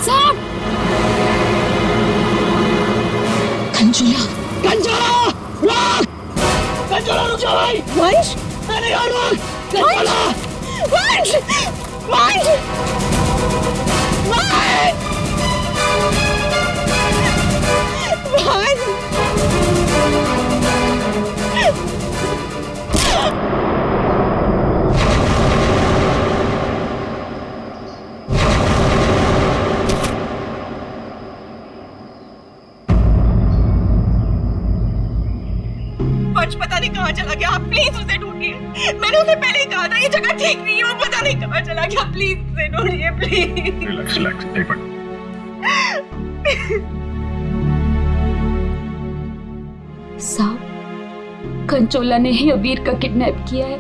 साहब! कंचोला! कंचोला! रुक! कंचोला रुक जा भाई! वंश! मैंने कहा रुक! कंचोला! वंश! वंश! वंश! वंश! वंश पता नहीं कहाँ चला गया, आप प्लीज उसे ढूंढिए। मैंने उसे पहले ही कहा था ये जगह ठीक नहीं है, वो पता नहीं कहाँ चला गया, प्लीज उसे ढूंढिए प्लीज। रिलैक्स रिलैक्स, एक मिनट। साहब, कंचोला ने ही अबीर का किडनैप किया है,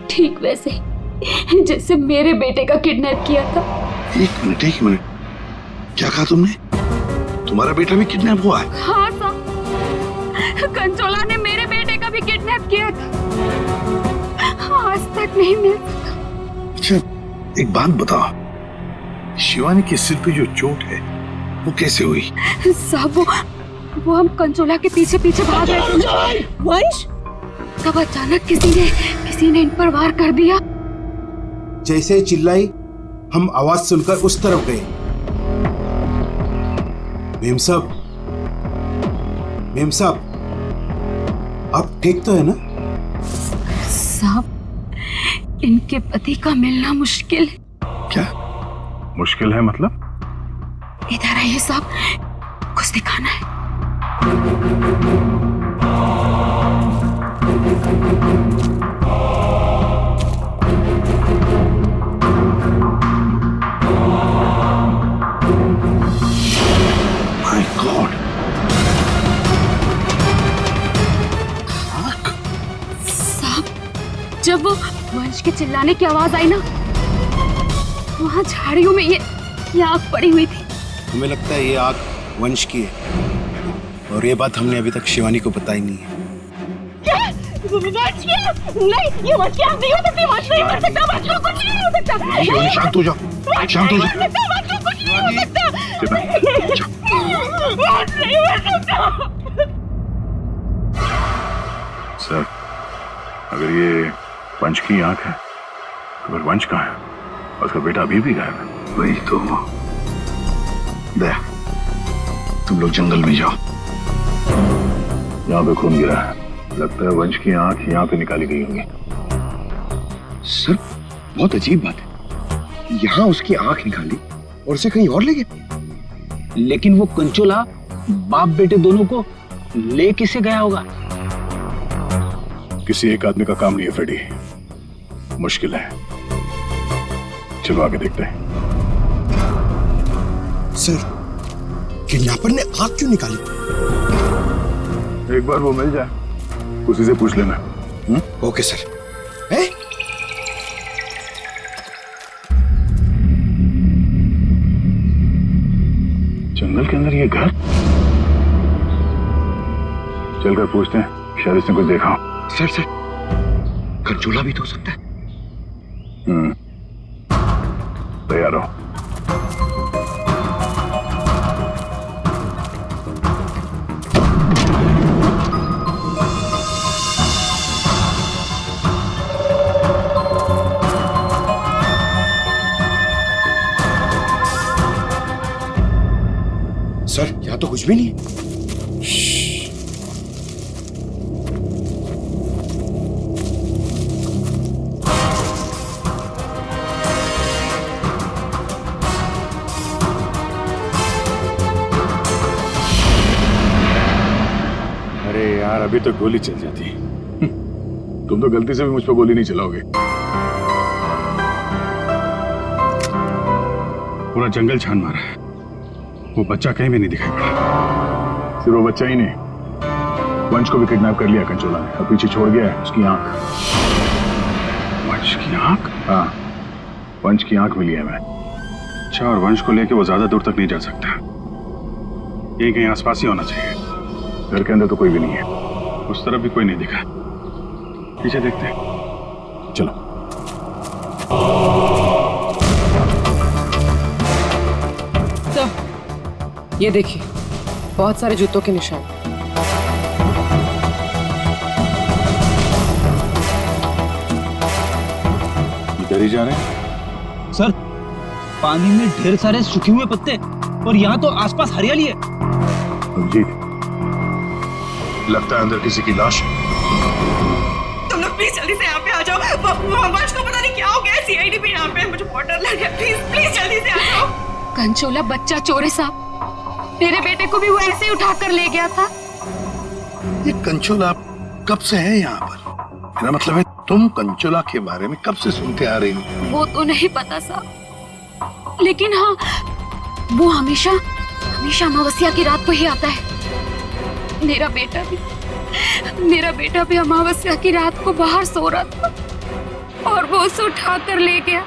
ठीक वैसे ही जैसे मेरे बेटे का किडनैप किया था। एक मिनट, क्या कहा तुमने? तुम्हारा बेटा भी किडनैप हुआ है? हाँ साहब, कंचोला ने मेरे बेटे का भी किडनैप किया था, आज तक नहीं मिल सका। अच्छा, एक बात बताओ, शिवानी के सिर पे जो चोट है वो कैसे हुई? साहब वो हम कंचोला के पीछे पीछे भाग रहे थे वंश, तब अचानक किसी ने इन पर वार कर दिया। जैसे ही चिल्लाई हम आवाज सुनकर उस तरफ गए। मेम साहब आप ठीक तो है ना? साहब इनके पति का मिलना मुश्किल है। क्या मुश्किल है मतलब? इधर आइए साहब, कुछ दिखाना है। My God! साहब जब वो वंश के चिल्लाने की आवाज आई ना, वहां झाड़ियों में ये आग पड़ी हुई थी। हमें लगता है ये आग वंश की है, और ये बात हमने अभी तक शिवानी को बताई नहीं है। नहीं, ये वंश की आग नहीं हो सकती, वंश नहीं मर सकता, वंश को कुछ नहीं हो सकता। शिवानी शांत हो जाओ, शांत हो जाओ। वंश को कुछ नहीं हो सकता। वंश नहीं मर सकता। सर, अगर ये वंश की आंख है तो फिर वंश कहाँ है? और उसका बेटा अभी भी गायब है। वही तो। दया, तुम लोग जंगल में जाओ, यहाँ पे खून गिरा है, लगता है वंश की आंख यहाँ पे निकाली गई होगी। सर बहुत अजीब बात है, यहाँ उसकी आंख निकाली और उसे कहीं और ले गए। लेकिन वो कंचोला बाप बेटे दोनों को ले किसे गया होगा? किसी एक आदमी का काम नहीं है फ्रेडी, मुश्किल है। चलो आगे देखते हैं। सर किडनैपर ने आंख क्यों निकाली? एक बार वो मिल जाए, उसी से पूछ लेना। Okay sir. है? जंगल के अंदर ये घर? चलकर पूछते हैं, शायद इसने कुछ देखा हो। सर कंचोला भी तो हो सकता है। तैयार हो? सर यहाँ तो कुछ भी नहीं है। अरे यार, अभी तो गोली चल जाती। तुम तो गलती से भी मुझ पर गोली नहीं चलाओगे। पूरा जंगल छान मारा है, वो बच्चा कहीं भी नहीं दिखाई पड़ा। सिर्फ वो बच्चा ही नहीं, वंश को भी किडनैप कर लिया कंचोला ने, और पीछे छोड़ गया है उसकी आंख। वंश की आंख? हाँ, वंश की आंख मिली है मैं। अच्छा, और वंश को लेके वो ज्यादा दूर तक नहीं जा सकता, यही कहीं आसपास ही होना चाहिए। घर के अंदर तो कोई भी नहीं है, उस तरफ भी कोई नहीं दिखा। पीछे देखते हैं, चलो। ये देखिए, बहुत सारे जूतों के निशान। इधर ही जा रहे हैं। सर, पानी में ढेर सारे सूखे हुए पत्ते और यहाँ तो आसपास हरियाली है। अभिजीत, लगता है अंदर किसी की लाश है। तुम लोग प्लीज जल्दी से यहाँ पे आ जाओ। वंश को पता नहीं क्या हो गया, सीआईडी भी यहाँ पे है, मुझे बहुत डर लग रहा है। प्लीज प्लीज जल्दी से आ जाओ। कंचोला बच्चा चोर है साहब, मेरे बेटे को भी वो ऐसे ही उठा कर ले गया था। ये कंचोला कब से है यहाँ पर? मेरा मतलब है तुम कंचोला के बारे में कब से सुनते आ रही हो? वो तो नहीं पता साहब, लेकिन हाँ, वो हमेशा अमावस्या की रात को ही आता है। मेरा बेटा भी अमावस्या की रात को बाहर सो रहा था और वो उसे उठा कर ले गया।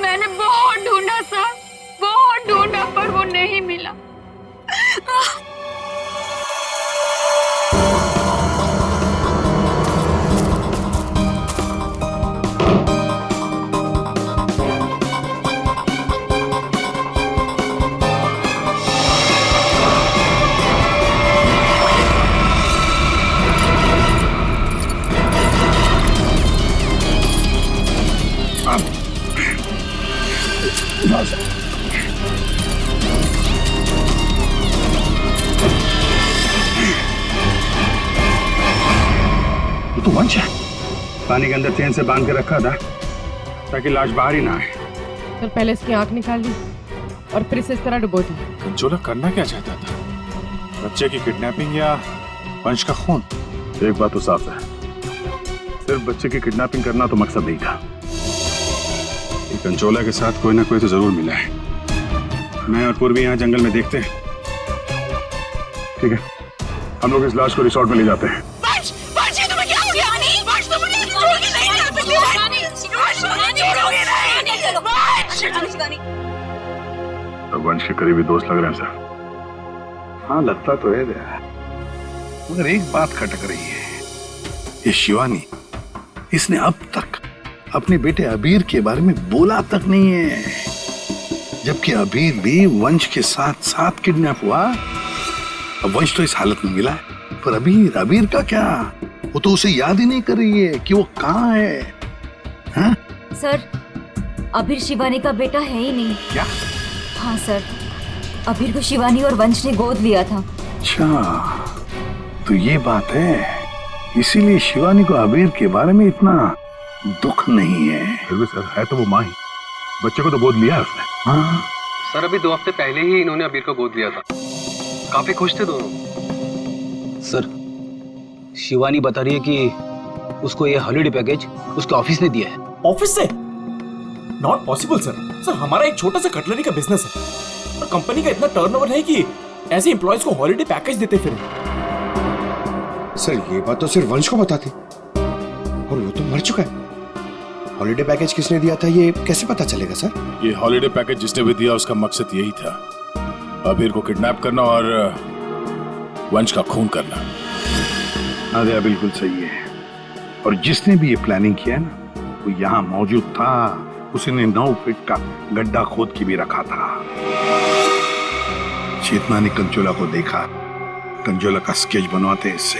मैंने बहुत ढूंढा साहब, बहुत ढूंढा, पर वो नहीं मिला। तो वंश है, पानी के अंदर चेन से बांध के रखा था ताकि लाश बाहर ही ना आए। सर, पहले इसकी आंख निकाल ली और फिर इसे इस तरह डुबो दी। कंचोला करना क्या चाहता था? बच्चे की किडनैपिंग या वंश का खून? एक बात तो साफ है, सिर्फ बच्चे की किडनैपिंग करना तो मकसद नहीं था। ये कंचोला के साथ कोई ना कोई तो जरूर मिला है। मैं और पूर्वी यहाँ जंगल में देखते हैं। ठीक है, हम लोग इस लाश को रिसोर्ट में ले जाते हैं। वंश ये तुम्हें क्या हो गया? वंश तुम मुझे छोड़ोगे नहीं, जा सकते वंश मुझे छोड़ोगे नहीं। अब वंश के करीबी दोस्त लग रहे हैं सर। हाँ, लगता तो है मगर एक बात खटक रही है। ये शिवानी, इसने अब तक अपने बेटे अबीर के बारे में बोला तक नहीं है, जबकि अबीर भी वंश के साथ साथ किडनैप हुआ। अब वंश तो इस हालत में मिला है, पर अबीर का क्या? वो तो उसे याद ही नहीं कर रही है कि वो कहाँ है। हाँ? सर, अबीर शिवानी का बेटा है ही नहीं। क्या? हाँ सर, अबीर को शिवानी और वंश ने गोद लिया था। अच्छा, तो ये बात है, इसीलिए शिवानी को अबीर के बारे में इतना दुख नहीं है। फिर भी सर, है तो वो माँ ही, बच्चे को तो गोद लिया है उसने। हाँ सर, अभी 2 हफ्ते पहले ही इन्होंने अबीर को गोद लिया था। काफी खुश थे दोनों। सर, शिवानी बता रही है कि उसको ये हॉलिडे पैकेज उसके ऑफिस ने दिया है। ऑफिस से? Not possible sir. सर, हमारा एक छोटा सा कटलरी का बिजनेस है और कंपनी का इतना टर्नओवर है कि ऐसे एम्प्लॉयज को हॉलिडे पैकेज देते फिर। सर, ये बात तो सिर्फ वंश को पता थी और वो तो मर चुका है। हॉलिडे पैकेज किसने दिया था ये कैसे पता चलेगा सर? ये हॉलिडे पैकेज जिसने भी दिया उसका मकसद यही था, अबीर को किडनैप करना और वंश का खून करना। आदिया बिल्कुल सही है, और जिसने भी ये प्लानिंग किया है ना, वो यहाँ मौजूद था। उसने 9 फीट का गड्ढा खोद के भी रखा था। चेतना ने कंचोला को देखा, कंचोला का स्केच बनवाते इससे।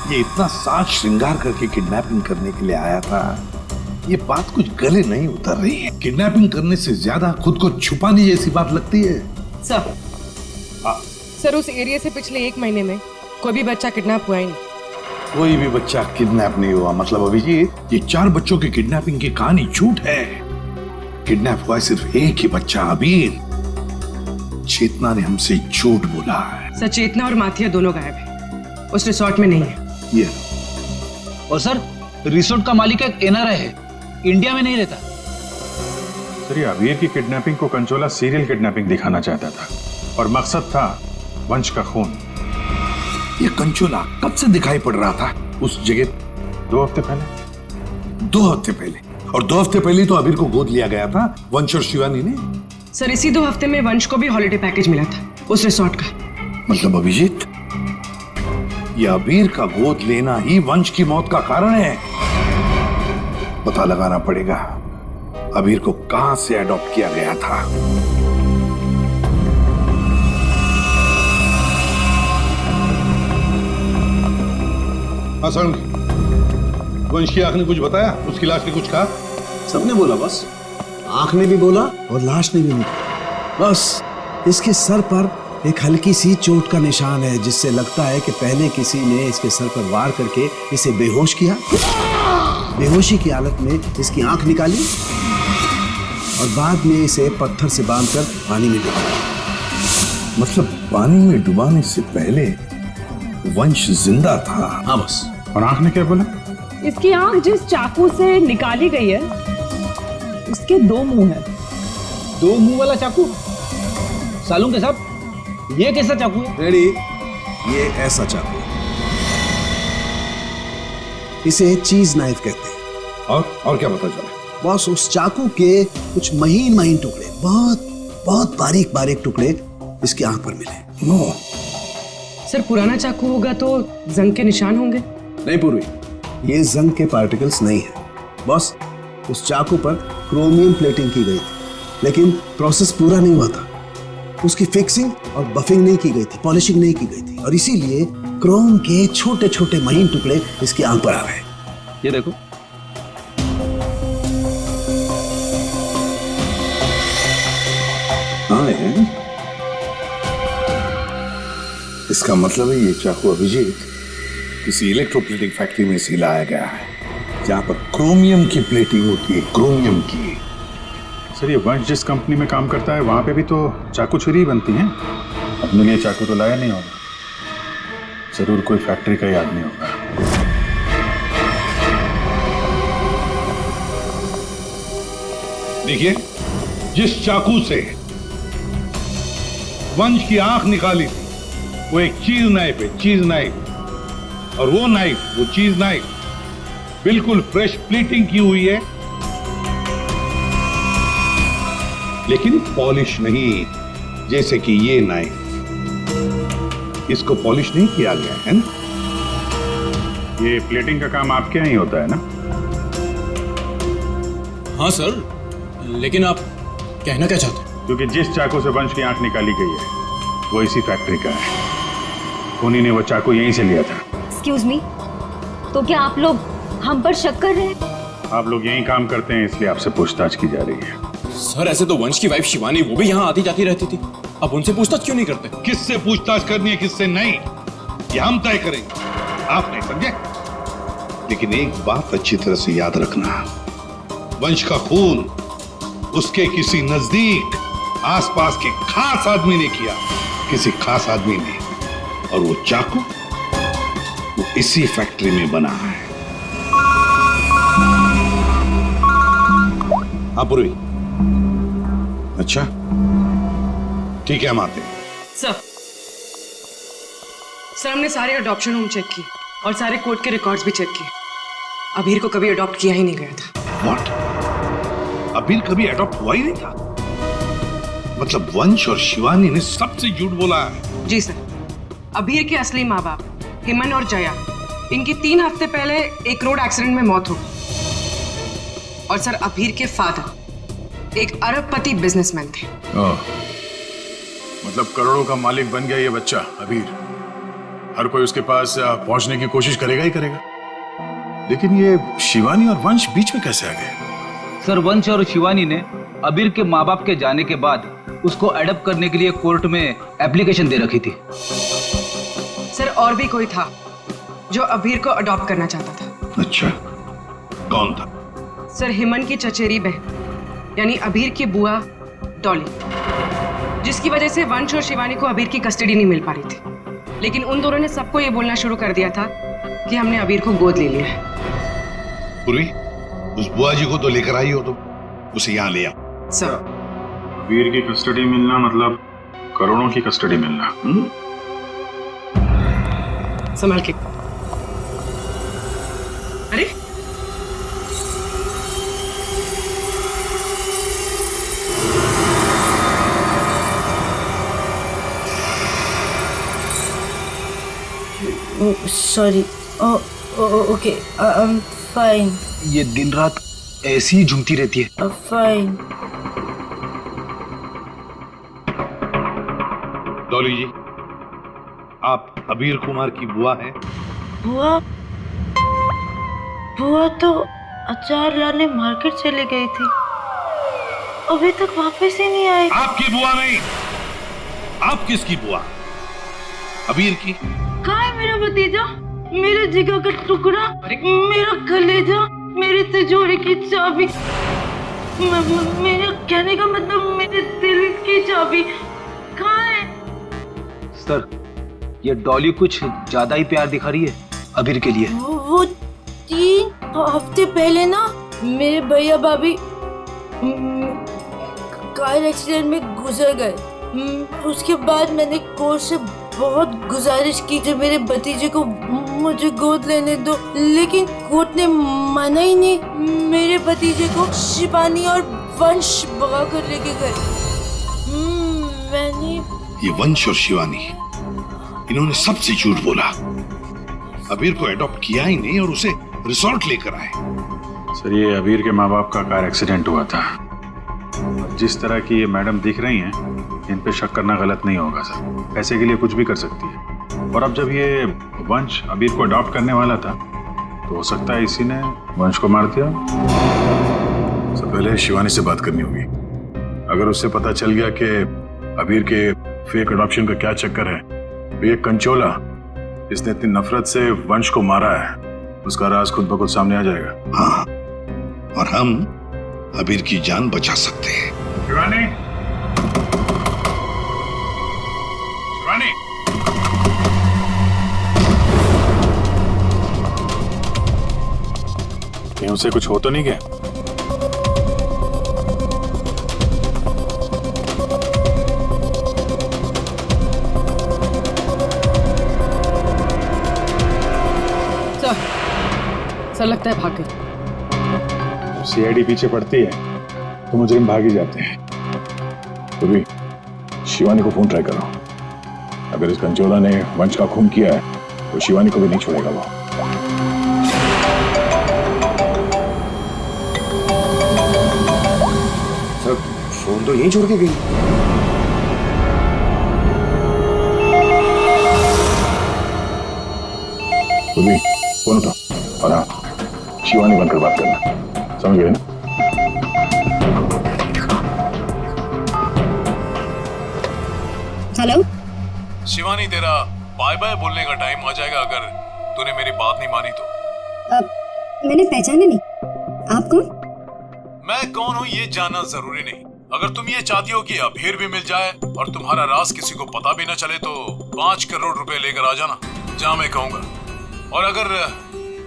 ये इतना साज श्रृंगार करके किडनैपिंग करने के लिए आया था, ये बात कुछ गले नहीं उतर रही है। किडनैपिंग करने से ज्यादा खुद को छुपाने जैसी बात लगती है। सर, सर, उस एरिया से पिछले 1 महीने में कोई भी बच्चा किडनैप हुआ ही नहीं। कोई भी बच्चा किडनैप नहीं हुआ? मतलब अभिजीत, ये 4 बच्चों की किडनैपिंग की कहानी झूठ है। किडनैप हुआ सिर्फ एक ही बच्चा, अबीर। चेतना ने हमसे झूठ बोला है। सर, चेतना और माथिया दोनों गायब है, उस रिसोर्ट में नहीं है। ये और सर, रिसोर्ट का मालिक एक एनआरआई है, इंडिया में नहीं रहता। सर, ये अबीर की किडनैपिंग को कंचोला सीरियल किडनैपिंग दिखाना चाहता था और मकसद था वंश का खून। ये कंचोला कब से दिखाई पड़ रहा था उस जगह? 2 हफ्ते पहले। 2 हफ्ते पहले? और 2 हफ्ते पहले तो अबीर को गोद लिया गया था वंश और शिवानी ने। सर, इसी 2 हफ्ते में वंश को भी हॉलिडे पैकेज मिला था उस रिसोर्ट का। मतलब अभिजीत, ये अबीर का गोद लेना ही वंश की मौत का कारण है। पता लगाना पड़ेगा अबीर को कहां से अडॉप्ट किया गया था। हसन, वंश की आंख ने कुछ बताया? उसकी लाश ने कुछ कहा? सबने बोला बस, आंख ने भी बोला और लाश ने भी बोला। बस इसके सर पर एक हल्की सी चोट का निशान है, जिससे लगता है कि पहले किसी ने इसके सर पर वार करके इसे बेहोश किया। बेहोशी की हालत में इसकी आंख निकाली और बाद में इसे पत्थर से बांधकर पानी में डुबाया। मतलब पानी में डुबाने से पहले वंश जिंदा था। हाँ बस। और आंख ने क्या बोला? इसकी आंख जिस चाकू से निकाली गई है उसके 2 मुंह हैं। 2 मुंह वाला चाकू? सालूं के साहब, ये कैसा चाकू है? रेडी, ये ऐसा चाकू है। इसे चीज नाइफ कहते हैं। और क्या पता चला? बॉस, उस चाकू के कुछ महीन महीन टुकड़े, बहुत बहुत बारीक बारीक टुकड़े इसकी आंख पर मिले। नो सर, पुराना चाकू होगा तो जंग के निशान होंगे। नहीं पूर्वी, ये जंग के पार्टिकल्स नहीं है बॉस। उस चाकू पर क्रोमियम प्लेटिंग की गई थी, लेकिन प्रोसेस पूरा नहीं हुआ था। उसकी फिक्सिंग और बफिंग नहीं की गई थी, पॉलिशिंग नहीं की गई थी, और इसीलिए क्रोम के छोटे छोटे महीन टुकड़े इसकी आंख पर आ गए। ये देखो। हाँ है। इसका मतलब है ये चाकू अभिजीत किसी इलेक्ट्रोप्लेटिंग फैक्ट्री में से लाया गया है, जहां पर क्रोमियम की प्लेटिंग होती है, क्रोमियम की। सर, ये वंश जिस कंपनी में काम करता है वहां पे भी तो चाकू छुरी ही बनती हैं। अपने लिए चाकू तो लाया नहीं होगा, जरूर कोई फैक्ट्री का ही आदमी होगा। देखिए, जिस चाकू से वंश की आंख निकाली थी वो एक चीज नाइफ है, चीज नाइफ। और वो नाइफ, वो चीज नाइफ बिल्कुल फ्रेश प्लेटिंग की हुई है, लेकिन पॉलिश नहीं, जैसे कि ये नाइफ। इसको पॉलिश नहीं किया गया है ना। ये प्लेटिंग का काम आपके यहाँ ही होता है ना? हाँ सर, लेकिन आप कहना क्या चाहते हैं? क्योंकि जिस चाकू से वंश की आंख निकाली गई है वो इसी फैक्ट्री का है। उन्हीं ने वो चाकू यहीं से लिया था। एक्सक्यूज मी, तो क्या आप लोग हम पर शक कर रहे हैं? आप लोग यहीं काम करते हैं, इसलिए आपसे पूछताछ की जा रही है। सर, ऐसे तो वंश की वाइफ शिवानी, वो भी यहाँ आती जाती रहती थी। अब उनसे पूछताछ क्यों नहीं करते? किससे पूछताछ करनी है, किससे नहीं, ये हम तय करेंगे, आप नहीं, समझे? लेकिन एक बात अच्छी तरह से याद रखना, वंश का खून उसके किसी नजदीक आसपास के खास आदमी ने किया, किसी खास आदमी ने। और वो चाकू वो इसी फैक्ट्री में बना है। हाँ पूर्वी, अच्छा ठीक है, हम आते हैं। सर, हमने सारे अडॉप्शन होम चेक किए और सारे कोर्ट के रिकॉर्ड्स भी चेक किए। अबीर को कभी अडॉप्ट किया ही नहीं गया था। व्हाट? अबीर कभी अडॉप्ट हुआ ही नहीं था? मतलब वंश और शिवानी ने सबसे झूठ बोला है? जी सर, अबीर के असली माँ बाप हेमन और जया, इनकी 3 हफ्ते पहले एक रोड एक्सीडेंट में मौत हो गई। और सर, अबीर के फादर एक अरबपति बिजनेसमैन थे। मतलब करोड़ों का मालिक बन गया ये बच्चा अबीर। हर कोई उसके पास पहुंचने की कोशिश करेगा ही करेगा। लेकिन ये शिवानी और वंश बीच में कैसे आ गए? सर, वंश और शिवानी ने अबीर के माँ बाप के जाने के बाद उसको अडॉप्ट करने के लिए कोर्ट में एप्लीकेशन दे रखी थी। सर, और भी कोई था जो अबीर को अडॉप्ट करना चाहता था। अच्छा, कौन था? सर, हेमन की चचेरी बहन यानी अबीर की बुआ डॉली, जिसकी वजह से वंश और शिवानी को अबीर की कस्टडी नहीं मिल पा रही थी। लेकिन उन दोनों ने सबको ये बोलना शुरू कर दिया था कि हमने अबीर को गोद ले लिया है। पूर्वी, उस बुआ जी को तो लेकर आई हो, तो उसे यहाँ ले आओ। सर, अबीर की कस्टडी मिलना मतलब करोड़ों की कस्टडी मिलना। संभाल के। अरे sorry, okay, I am fine. ये दिन रात ऐसी ही झूमती रहती है। फाइन। डॉली जी, आप अबीर कुमार की बुआ हैं? बुआ? बुआ तो अचार लाने मार्केट चली गई थी, अभी तक वापस ही नहीं आई। आपकी बुआ नहीं, आप किसकी बुआ? अबीर की? कहाँ है मेरा भतीजा, मेरे जिगर का टुकड़ा, मेरा कलेजा, मेरी तिजोरी की चाबी, मेरे कहने का मतलब मेरे दिल की चाबी कहाँ है? सर, ये डॉली कुछ ज्यादा ही प्यार दिखा रही है अबीर के लिए। वो 3 हफ्ते पहले ना मेरे भैया भाभी कार एक्सीडेंट में गुजर गए। उसके बाद मैंने कोर्ट से बहुत गुजारिश की कि मेरे भतीजे को मुझे गोद लेने दो, लेकिन कोर्ट ने माना ही नहीं। मेरे भतीजे को शिवानी और वंश भगा कर लेके गए। मैंने ये वंश और शिवानी, इन्होंने सबसे झूठ बोला। अबीर को एडॉप्ट किया ही नहीं और उसे रिसोर्ट लेकर आए। सर, ये अबीर के माँ बाप का कार एक्सीडेंट हुआ था। जिस तरह की ये मैडम दिख रही हैं, इन पे शक करना गलत नहीं होगा सर। पैसे के लिए कुछ भी कर सकती है। और अब जब ये वंश अबीर को अडॉप्ट करने वाला था, तो हो सकता है इसी ने वंश को मार दिया। सबसे पहले शिवानी से बात करनी होगी। अगर उससे पता चल गया कि अबीर के फेक अडॉप्शन का क्या चक्कर है, तो ये कंचोला इसने इतनी नफरत से वंश को मारा है, उसका राज खुद ब खुद सामने आ जाएगा। हाँ, और हम अबीर की जान बचा सकते हैं। शिवानी, शिवानी, कहीं उसे कुछ हो तो नहीं गया? सर लगता है भाग गई। सीआईडी पीछे पड़ती है तो मुजरिम भाग ही जाते हैं। तो भी शिवानी को फोन ट्राई करो। अगर इस कंचोला ने वंश का खून किया है तो शिवानी को भी नहीं छोड़ेगा वो। सर, फोन तो यहीं छोड़ के गई। तो भी फोन उठा और हाँ, शिवानी बनकर बात करना, समझ गए ना? हेलो शिवानी, तेरा बाय बाय बोलने का टाइम आ जाएगा अगर तूने मेरी बात नहीं मानी तो। मैंने पहचाना नहीं, आप कौन? मैं कौन हूँ ये जानना जरूरी नहीं। अगर तुम ये चाहती हो कि अबीर भी मिल जाए और तुम्हारा राज किसी को पता भी न चले, तो 5 करोड़ रुपए लेकर आ जाना, जहाँ मैं कहूँगा। और अगर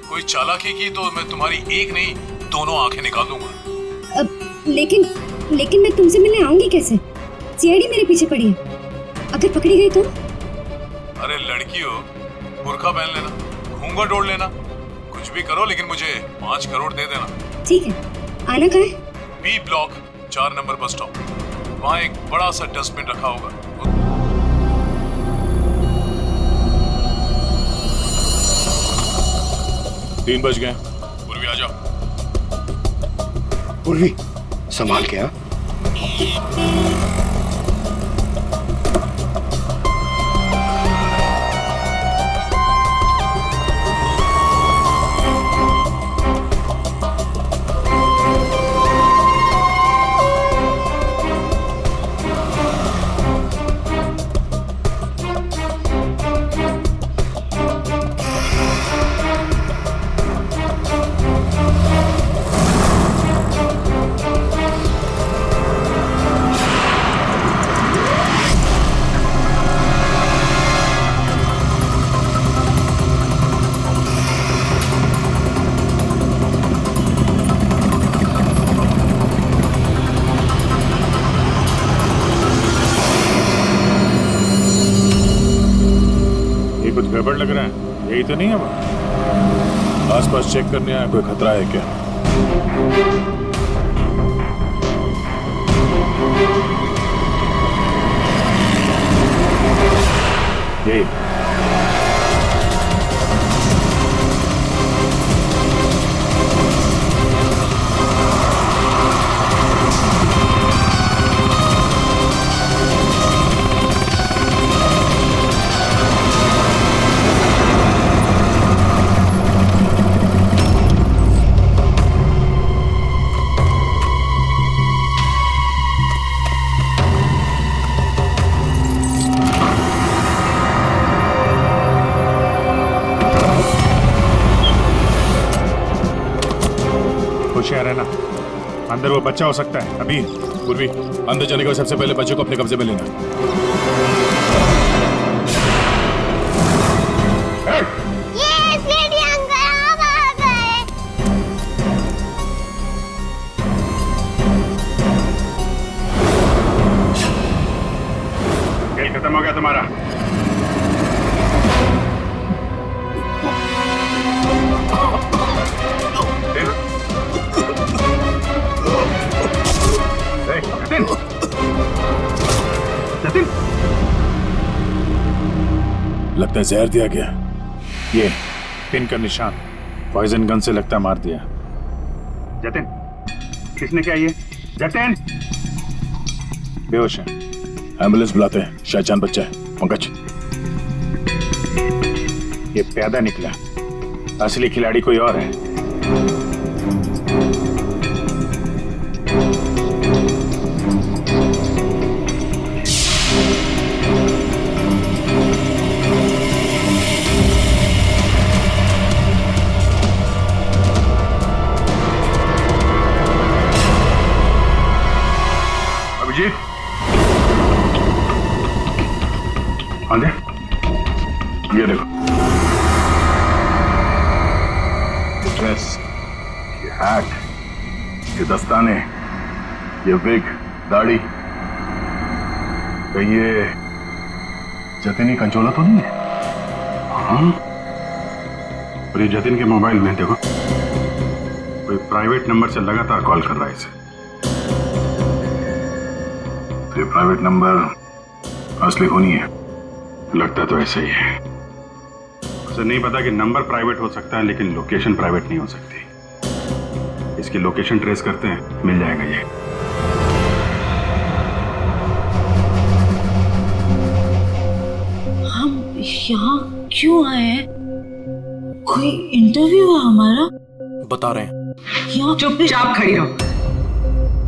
कोई चालाकी की तो मैं तुम्हारी एक नहीं 2 आंखें निकाल दूंगा। लेकिन मैं तुमसे मिलने आऊंगी कैसे? सीआईडी मेरे पीछे पड़ी है, अगर पकड़ी गई तो? अरे लड़की हो, बुर्का पहन लेना, घूंघट ओढ़ लेना, कुछ भी करो, लेकिन मुझे 5 करोड़ दे देना। ठीक है, आना कहाँ है? B block 4 number bus stop. वहाँ एक बड़ा सा डस्टबिन रखा होगा। 3 बज गए, पूर्वी आ जाओ। पूर्वी, संभाल के। हाँ, कुछ गड़बड़ लग रहा है, यही तो नहीं है वो? आसपास चेक करने आया, कोई खतरा है क्या? यही होशियार है ना, अंदर वो बच्चा हो सकता है। अभी पूर्वी, अंदर जाने के बाद सबसे पहले बच्चे को अपने कब्जे में लेना। खेल खत्म हो गया तुम्हारा। जतिन, लगता है जहर दिया गया। ये पिन का निशान पॉइजन गन से लगता मार दिया। जतिन, किसने क्या ये? जतिन बेहोश है, एम्बुलेंस बुलाते हैं, शायद जान बच्चा है। पंकज, ये प्यादा निकला, असली खिलाड़ी कोई और है। अभिजीत, हाँ दे, ये देखो, ड्रेस, ये हैट, ये दस्ताने, ये विग, दाढ़ी, कहीं ये जतिन ही कंचोला तो नहीं है? हाँ, और ये जतिन के मोबाइल में देखो, कोई प्राइवेट नंबर से लगातार कॉल कर रहा है इसे। तो ये प्राइवेट नंबर असली खूनी है, लगता तो ऐसा ही है। उसे नहीं पता कि नंबर प्राइवेट हो सकता है, लेकिन लोकेशन प्राइवेट नहीं हो सकती। इसकी लोकेशन ट्रेस करते हैं, मिल जाएगा ये। हम यहाँ क्यों आए हैं? कोई इंटरव्यू है हमारा? बता रहे हैं। यहाँ चुपचाप खड़ी रहो।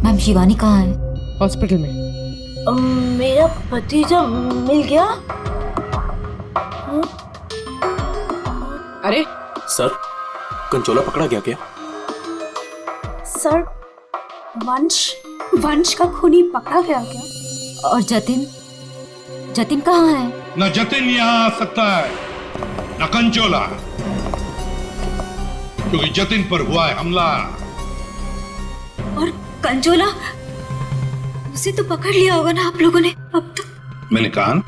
मैम शिवानी कहाँ है? हॉस्पिटल में। मेरा भतीजा मिल गया? अरे सर, कंचोला पकड़ा गया क्या? सर, वंश का खूनी पकड़ा गया क्या? और जतिन? जतिन कहाँ है? न जतिन यहाँ आ सकता है, न कंचोला, क्योंकि जतिन पर हुआ है हमला। और कंचोला? उसे तो पकड़ लिया होगा ना आप लोगों ने अब तो। मैंने कहा ना,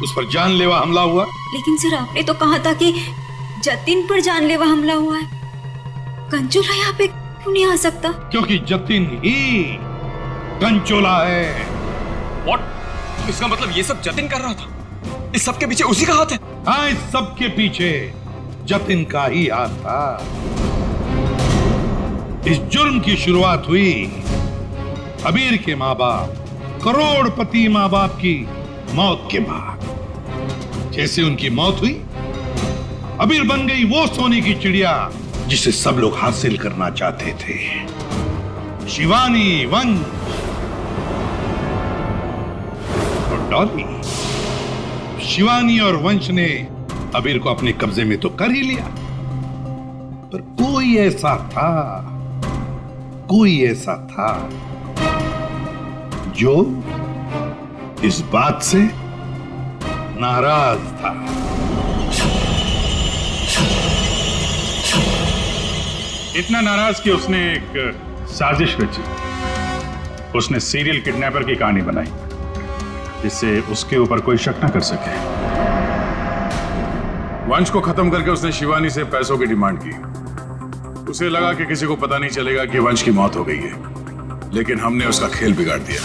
उस पर जानलेवा हमला हुआ। लेकिन सर आपने तो कहा था कि जतिन पर जानलेवा हमला हुआ है। कंचोला यहाँ पे क्यों नहीं आ सकता? क्योंकि जतिन ही कंचोला है। व्हाट? इसका मतलब ये सब जतिन कर रहा था? इस सब के पीछे उसी का हाथ है? हाँ, इस सब के पीछे जतिन का ही हाथ था। इस जुर्म की शुरुआत हुई अबीर के माँ बाप, करोड़पति माँ बाप की मौत के बाद। जैसे उनकी मौत हुई, अबीर बन गई वो सोने की चिड़िया जिसे सब लोग हासिल करना चाहते थे, शिवानी, वंश और डॉली। शिवानी और वंश ने अबीर को अपने कब्जे में तो कर ही लिया, पर कोई ऐसा था जो इस बात से नाराज था। इतना नाराज कि उसने एक साजिश रची। उसने सीरियल किडनैपर की कहानी बनाई, जिससे उसके ऊपर कोई शक न कर सके। वंश को खत्म करके उसने शिवानी से पैसों की डिमांड की। उसे लगा कि किसी को पता नहीं चलेगा कि वंश की मौत हो गई है, लेकिन हमने उसका खेल बिगाड़ दिया।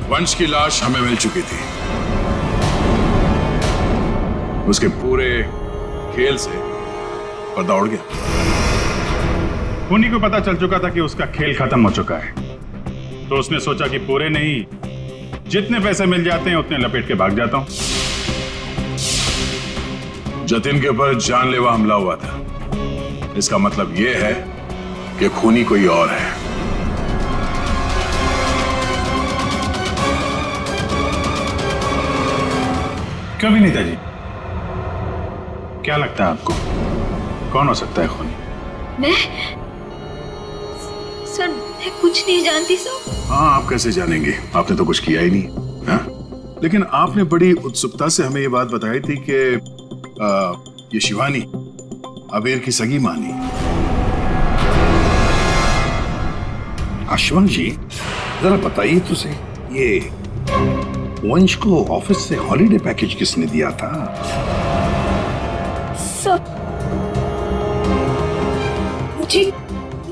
वंश की लाश हमें मिल चुकी थी। उसके पूरे खेल से पर्दा उड़ गया। खूनी को पता चल चुका था कि उसका खेल खत्म हो चुका है, तो उसने सोचा कि पूरे नहीं, जितने पैसे मिल जाते हैं उतने लपेट के भाग जाता हूं। जतिन के ऊपर जानलेवा हमला हुआ था। इसका मतलब यह है कि खूनी कोई और है। क्यों विनीता जी, क्या लगता है आपको, कौन हो सकता है खूनी? सर मैं कुछ नहीं जानती सर। हाँ, आप कैसे जानेंगे? आपने तो कुछ किया ही नहीं। हाँ? लेकिन आपने बड़ी उत्सुकता से हमें ये बात बताई थी कि ये शिवानी अबीर की सगी मानी। आशुवंश जी, जरा बताइए तो सही, ये वंश को ऑफिस से हॉलिडे पैकेज किसने दिया था? सर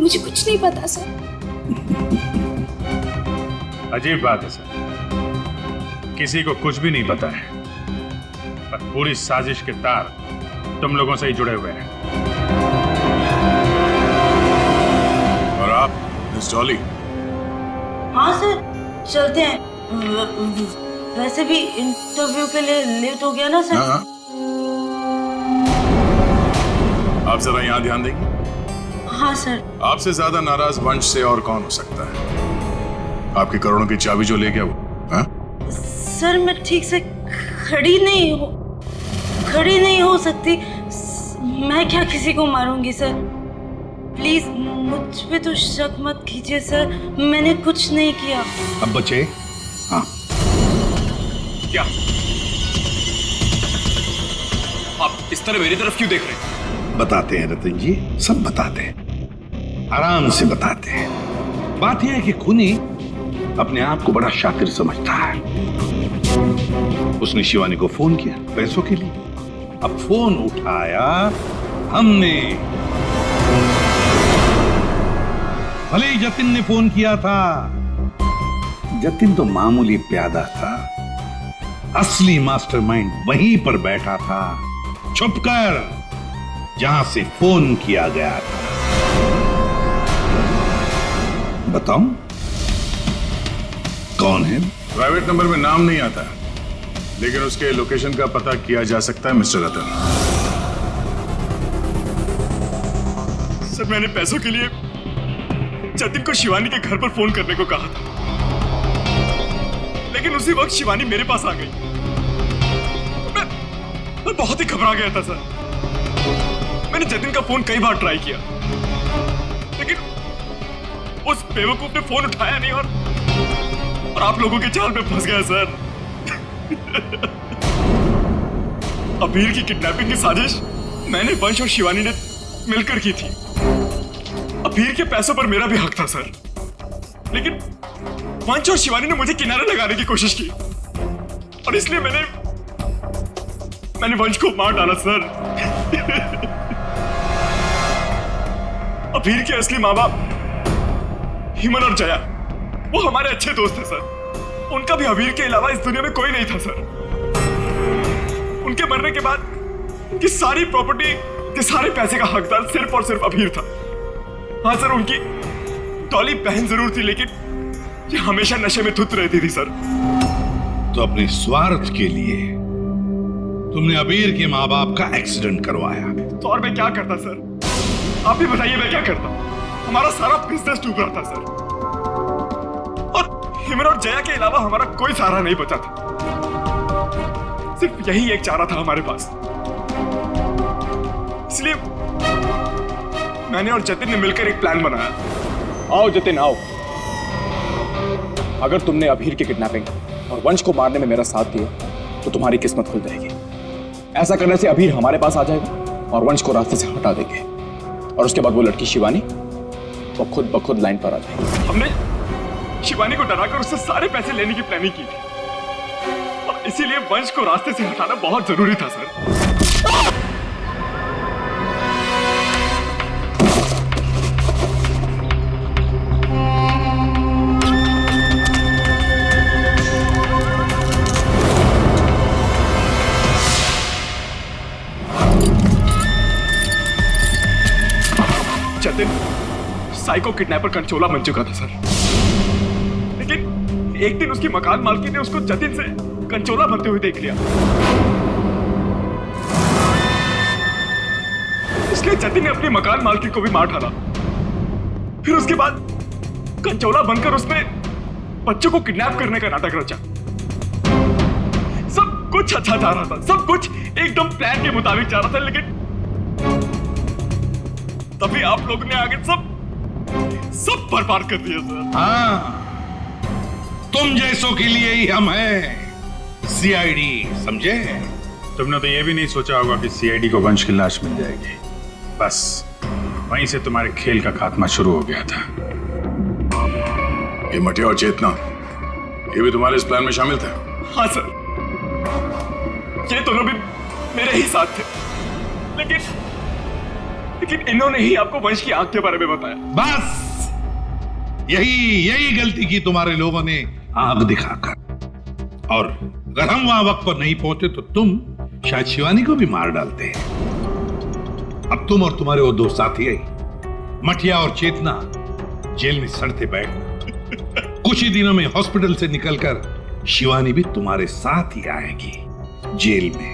मुझे कुछ नहीं पता सर। अजीब बात है सर, किसी को कुछ भी नहीं पता है, पर पूरी साजिश के तार तुम लोगों से ही जुड़े हुए हैं। और आप मिस डॉली? हाँ सर, चलते हैं। वैसे भी इंटरव्यू के लिए लेट हो गया ना सर। हाँ। आप जरा यहाँ ध्यान देंगे? हाँ सर। आपसे ज्यादा नाराज वंश से और कौन हो सकता है? आपकी करोड़ों की चाबी जो ले गया वो। हाँ? सर मैं ठीक से खड़ी नहीं हो सकती। मैं क्या किसी को मारूंगी सर? प्लीज मुझ पे तो शक मत कीजिए सर, मैंने कुछ नहीं किया। अब बचे? हाँ। क्या आप इस तरह मेरी तरफ क्यों देख रहे हैं? बताते हैं रतन जी, सब बताते हैं, आराम से बताते हैं। बात यह है कि खूनी अपने आप को बड़ा शातिर समझता है। उसने शिवानी को फोन किया पैसों के लिए। अब फोन उठाया हमने। भले ही जतिन ने फोन किया था, जतिन तो मामूली प्यादा था, असली मास्टरमाइंड वहीं पर बैठा था, छुपकर, जहां से फोन किया गया था। बताऊं कौन है? प्राइवेट नंबर में नाम नहीं आता, लेकिन उसके लोकेशन का पता किया जा सकता है मिस्टर रतन। सर मैंने पैसों के लिए जतिन को शिवानी के घर पर फोन करने को कहा था, लेकिन उसी वक्त शिवानी मेरे पास आ गई। मैं बहुत ही घबरा गया था सर। मैंने जतिन का फोन कई बार ट्राई किया, लेकिन उस बेवकूफ ने फोन उठाया नहीं और आप लोगों के जाल में फंस गया सर। अबीर की किडनैपिंग की साजिश मैंने, वंश और शिवानी ने मिलकर की थी। अबीर के पैसों पर मेरा भी हक था सर, लेकिन वंश और शिवानी ने मुझे किनारे लगाने की कोशिश की और इसलिए मैंने वंश को मार डाला सर। अबीर के असली माँ बाप हिमन और जया, वो हमारे अच्छे दोस्त थे सर। उनका भी अबीर के अलावा इस दुनिया में कोई नहीं था सर। उनके मरने के बाद उनकी सारी प्रॉपर्टी के सारे पैसे का हकदार सिर्फ और सिर्फ अबीर था। हाँ सर, उनकी डॉली बहन जरूर थी, लेकिन ये हमेशा नशे में धुत रहती थी सर। तो अपने स्वार्थ के लिए तुमने अबीर के माँ बाप का एक्सीडेंट करवाया। तो और मैं क्या करता सर? आप ही बताइए मैं क्या करता? हमारा सारा बिजनेस डूब रहा था सर, और हिमन और जया के अलावा हमारा कोई सहारा नहीं बचा था। सिर्फ यही एक चारा था हमारे पास, इसलिए मैंने और जतिन ने मिलकर एक प्लान बनाया। आओ जतिन आओ, अगर तुमने अबीर की किडनैपिंग और वंश को मारने में मेरा साथ दिया तो तुम्हारी किस्मत खुल जाएगी। ऐसा करने से अबीर हमारे पास आ जाएगा और वंश को रास्ते से हटा देंगे, और उसके बाद वो लड़की शिवानी वो खुद ब खुद लाइन पर आ जाएगी। हमने शिवानी को डराकर उससे सारे पैसे लेने की प्लानिंग की थी, और इसीलिए वंश को रास्ते से हटाना बहुत जरूरी था सर। जतिन साइको किडनैपर कंचोला बन चुका था सर, लेकिन एक दिन उसकी मकान मालकिन ने उसको जतिन से कंचोला बनते हुए देख लिया। इसलिए जतिन ने अपनी मकान मालकिन को भी मार डाला। फिर उसके बाद कंचोला बनकर उसने बच्चों को किडनैप करने का नाटक रचा। सब कुछ अच्छा जा रहा था, सब कुछ एकदम प्लान के मुताबिक जा रहा था, लेकिन तभी आप लोगों ने आगे सब सब बर्बाद कर दिया सर। हाँ, तुम जैसों के लिए ही हम हैं सीआईडी, समझे? तुमने तो ये भी नहीं सोचा होगा कि सीआईडी को वंश की लाश मिल जाएगी। बस वहीं से तुम्हारे खेल का खात्मा शुरू हो गया था। ये मटिया और चेतना, ये भी तुम्हारे इस प्लान में शामिल थे? हाँ सर, ये दोनों भी मेरे ही साथ थे, लेकिन इन्होंने ही आपको वंश की आंख के बारे में बताया। बस यही गलती की तुम्हारे लोगों ने आग दिखाकर। और अगर हम वहां वक्त पर नहीं पहुंचे तो तुम शायद शिवानी को भी मार डालते हैं। अब तुम और तुम्हारे वो दो साथी मटिया और चेतना जेल में सड़ते बैठ। कुछ ही दिनों में हॉस्पिटल से निकलकर शिवानी भी तुम्हारे साथ ही आएगी जेल में।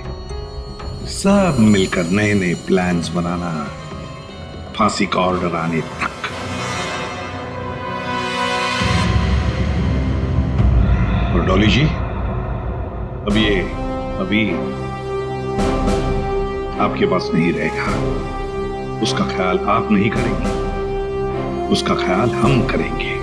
सब मिलकर नए नए प्लान्स बनाना, फांसी का ऑर्डर आने तक। और डॉली जी, अब ये अभी आपके पास नहीं रहेगा। उसका ख्याल आप नहीं करेंगे, उसका ख्याल हम करेंगे।